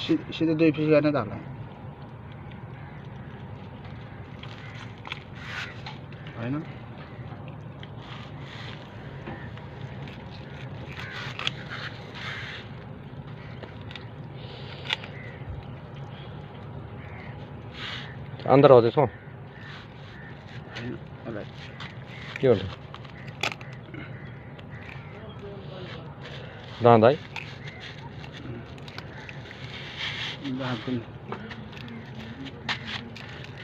सिधै 2 पिस गर्ने त होला हैन अंदर हो त्यसो के हो दाँत है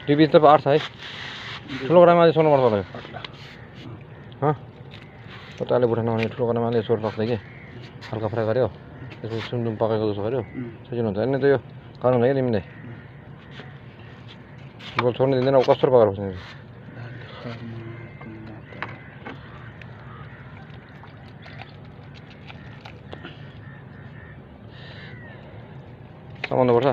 त्यो बिच त आट्छ है ठुलो गरामाले सोर्नु पर्छ होला हँ कताले बुढा नहुने ठुलो गरामाले सोर्नु सक्छ कि हल्का फ्राई गऱ्यो त्यसपछि सुमसुम पकाएको जस्तो गऱ्यो सजिलो हुन्छ होइन त यो गर्नु हुँदैन कि तिमीले बोल छोड्नु दिँदैन अब कस्तो पकाएर बस्ने समाउनु पर्छ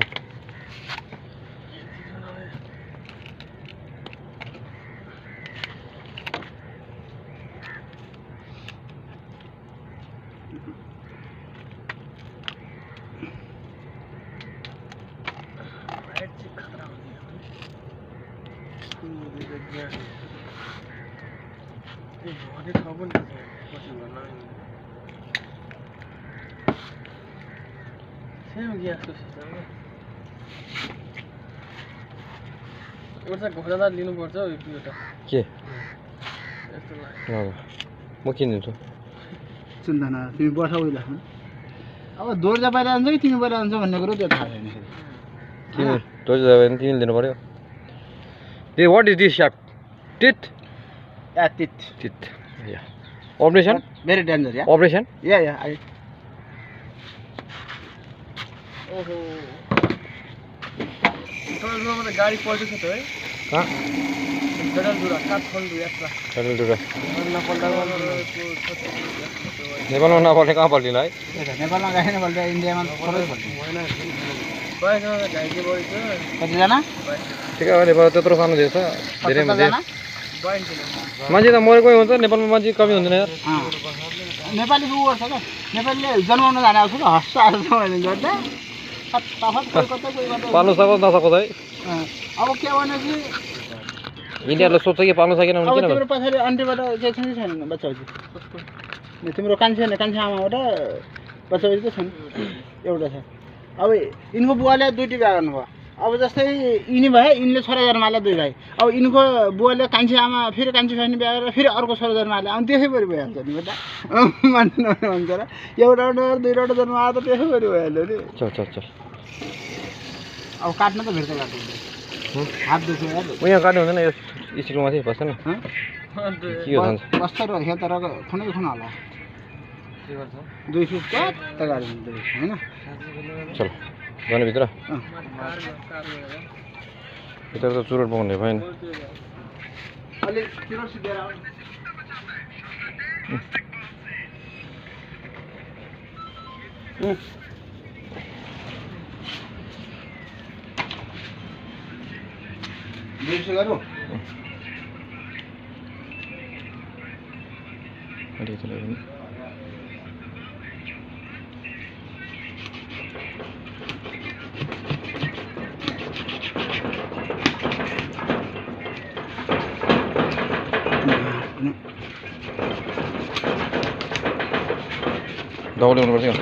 घोडा लिनुपर्छ के म किनिदिन्छु चिन्ता न तिमी बसा उहिले अब दोर्जा बाहिर जान्छ कि तिमी बाहिर जान्छ भन्ने कुरो त्यो थाहा छैन तिमी दोर्जा भने तिमीले दिनु पर्यो a what is this sharp teeth या टिथ या ऑपरेशन भेरी डेन्जर या ऑपरेशन या आई ओहो तपाईँकोमा त गाडी पल्टेछ त है कहाँ डडलधुरा काठमाडौँ यात्रा डडलधुरा नपल्टा नेपालमा नपल्टे कहाँ पल्टिनु है नेपालमा गाडी नपल्ट इन्डियामा सबै पल्ट बाइकमा घाइते बढी छ कतिजना ठिकै हो नेपाल त्यत्रो सानो देश छ धेरै मान्छे 22 मान्छे त मरेकै हुन्छ नेपालमा मान्छे कमी हुँदैन यार नेपाली पो गर्छ क्या नेपालीले जन्माउन जाने आउँछ कि हस्छ आउँछ भने गर्दा पाल्नु सकोस् नसकोस् है अब के भने कि इन्डियाले सोध्छ कि पाल्नु सकेन भने अब किन तिम्रो पछाडि आन्टीबाट केही छ कि छैन बच्चाबच्ची तिम्रो कान्छे कान्छे आमाबाट बच्चाबच्ची त छन् एउटा छ अब यिनको बुवाले 2टी बिहा गर्नुभयो अब जस्तै यिनी भए यिनले छोरा जन्माले 2 भाइ अब यिनको बुवाले कान्छे आमा फेरि कान्छे छोरी बिहा गरेर फेरि अर्को छोरा जन्माले अनि त्यसै गरी भइहाल्छ नि बेटा मान्नु भन्छ र एउटा 2वटा जन्माए त त्यसै गरी भइहाल्यो नि चल अब काट्न त भेट्छ काट्नु हात दुख्यो यार यहाँ काट्नु हुँदैन यो स्टिलको माथि बस्छ न के हो जान्छ बस्छ र यहाँ तर खुनै खुन होला 2 फिट त गाडी हैन चल जाने भित्र भित्र त चुरोट पाउने भएन अलि चुरोट सिधेर आउ बिर्स गरौ दौड ल्याउनुपर्छ क्या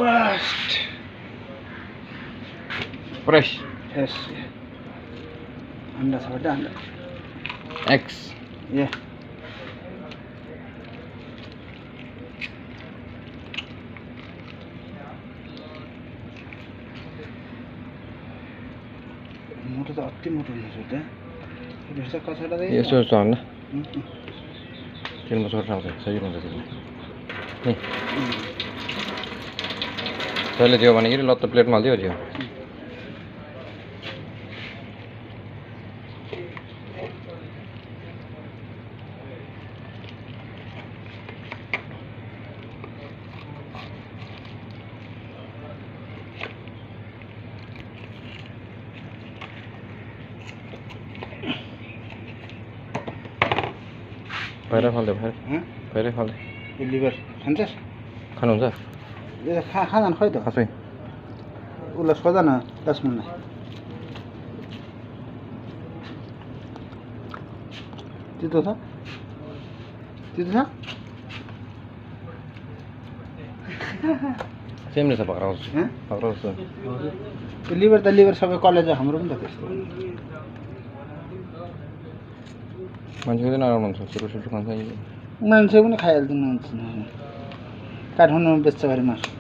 Worst. Fresh Yes. Anda sahaja anda. X Yeah. मोटो त अति मोटो हुँदैछ त यसो कछाडा दे यसो छ हैन तेलमा छोड्न आउँछ सजिलो हुन्छ त्यसले नि तैँले दियो भने कि लत्त प्लेटमा हाल्दियो दियो भएर फाल्दै भएर हँ भएरै फाल्दै यो लिभर खान्छस् खानुहुन्छ यो खाँदैन खै त खासै उसलाई सोध न लक्ष्मणलाई तितो छ तितो छ सेम रहेछ बाख्रा जस्तो हँ बाख्रा जस्तो त्यो लिभर त लिभर सबै कलेज हाम्रो पनि त त्यस्तो मान्छेको चाहिँ नराम्रो हुन्छ सुरु खान्छ मान्छे पनि खाइहाल्दैन काठमाडौँमा बेच्छ घरि मासु